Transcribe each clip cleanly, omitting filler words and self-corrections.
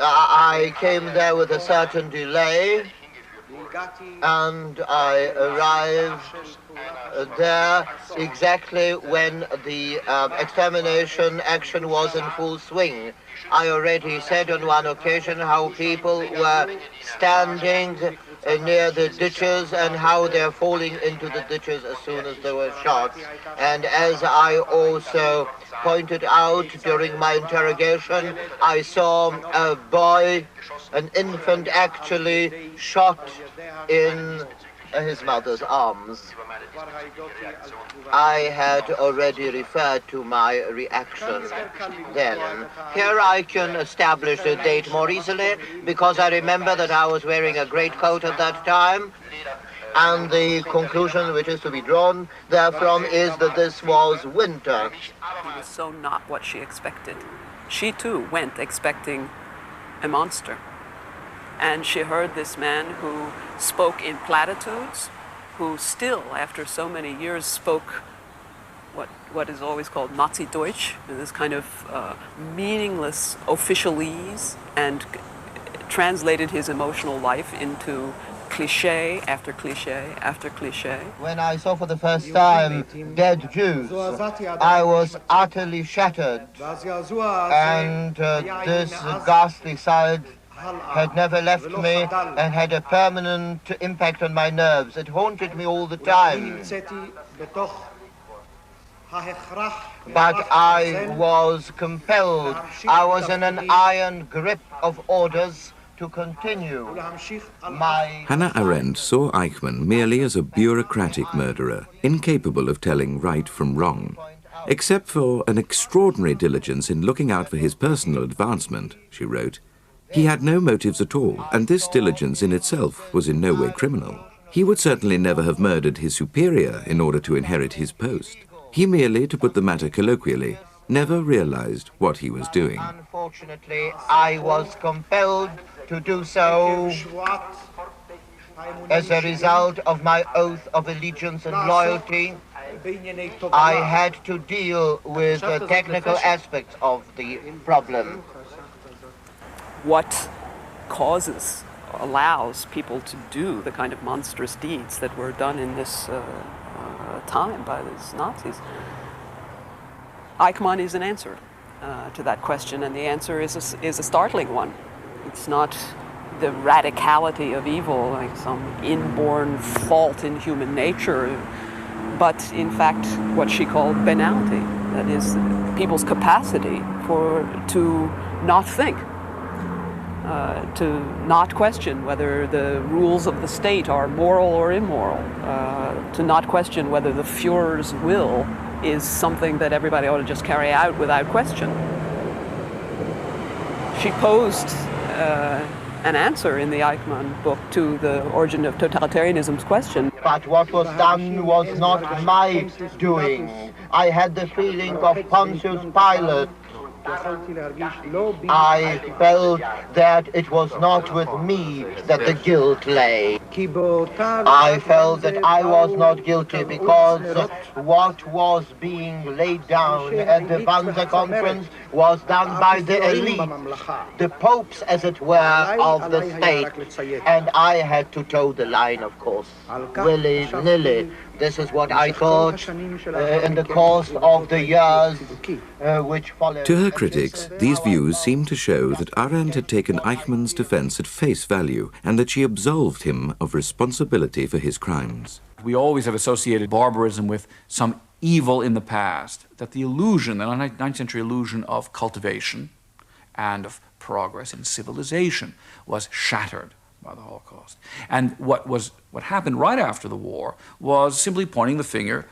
I came there with a certain delay, and I arrived there exactly when the extermination action was in full swing. I already said on one occasion how people were standing near the ditches and how they're falling into the ditches as soon as there were shots. And as I also pointed out during my interrogation, I saw a boy, an infant actually, shot in his mother's arms. I had already referred to my reaction then. Here I can establish the date more easily because I remember that I was wearing a greatcoat at that time, and the conclusion which is to be drawn therefrom is that this was winter. It was so not what she expected. She too went expecting a monster. And she heard this man who spoke in platitudes, who still, after so many years, spoke what is always called Nazi Deutsch, this kind of meaningless officialese, and translated his emotional life into cliché after cliché after cliché. When I saw for the first time dead Jews, I was utterly shattered, and this ghastly sight had never left me and had a permanent impact on my nerves. It haunted me all the time. But I was compelled. I was in an iron grip of orders to continue my... Hannah Arendt saw Eichmann merely as a bureaucratic murderer, incapable of telling right from wrong. Except for an extraordinary diligence in looking out for his personal advancement, she wrote, he had no motives at all, and this diligence in itself was in no way criminal. He would certainly never have murdered his superior in order to inherit his post. He merely, to put the matter colloquially, never realized what he was doing. Unfortunately, I was compelled to do so as a result of my oath of allegiance and loyalty. I had to deal with the technical aspects of the problem. What causes, allows people to do the kind of monstrous deeds that were done in this time by these Nazis? Eichmann is an answer to that question, and the answer is a startling one. It's not the radicality of evil, like some inborn fault in human nature, but in fact what she called banality. That is, people's capacity to not think. To not question whether the rules of the state are moral or immoral, to not question whether the Führer's will is something that everybody ought to just carry out without question. She posed an answer in the Eichmann book to the origin of totalitarianism's question. But what was done was not my doing. I had the feeling of Pontius Pilate. I felt that it was not with me that the guilt lay. I felt that I was not guilty because what was being laid down at the Wannsee Conference was done by the elite, the popes, as it were, of the state. And I had to toe the line, of course, willy-nilly. This is what I thought in the course of the years which followed. To her critics, these views seem to show that Arendt had taken Eichmann's defense at face value and that she absolved him of responsibility for his crimes. We always have associated barbarism with some evil in the past, that the illusion, the 19th century illusion of cultivation and of progress in civilization was shattered by the Holocaust. And what happened right after the war was simply pointing the finger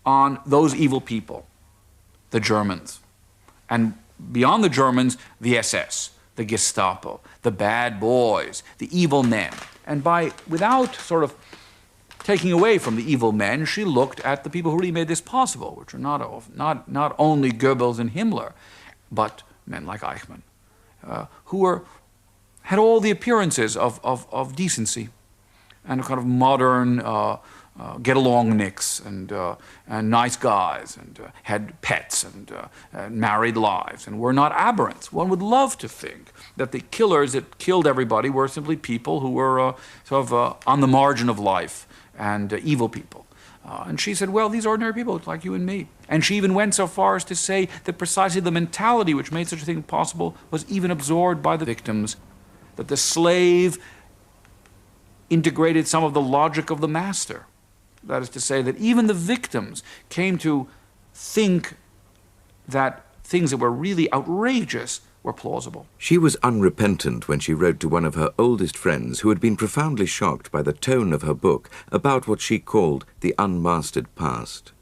on those evil people, the Germans. And beyond the Germans, the SS, the Gestapo, the bad boys, the evil men. And without sort of taking away from the evil men, she looked at the people who really made this possible, which are not only Goebbels and Himmler, but men like Eichmann, who had all the appearances of decency and a kind of modern get-along nicks and nice guys and had pets and married lives and were not aberrants. One would love to think that the killers that killed everybody were simply people who were sort of on the margin of life and evil people. And she said, well, these ordinary people like you and me. And she even went so far as to say that precisely the mentality which made such a thing possible was even absorbed by the victims, that the slave integrated some of the logic of the master. That is to say that even the victims came to think that things that were really outrageous were plausible. She was unrepentant when she wrote to one of her oldest friends who had been profoundly shocked by the tone of her book about what she called the unmastered past.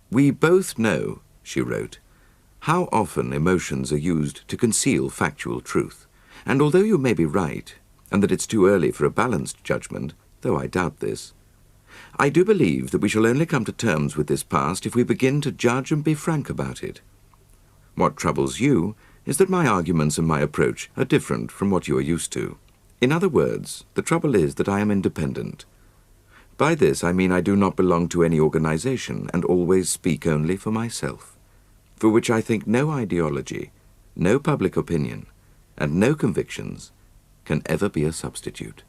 "We both know," she wrote, "how often emotions are used to conceal factual truth, and although you may be right, and that it's too early for a balanced judgment, though I doubt this, I do believe that we shall only come to terms with this past if we begin to judge and be frank about it. What troubles you is that my arguments and my approach are different from what you are used to. In other words, the trouble is that I am independent. By this I mean I do not belong to any organization and always speak only for myself, for which I think no ideology, no public opinion, and no convictions can ever be a substitute."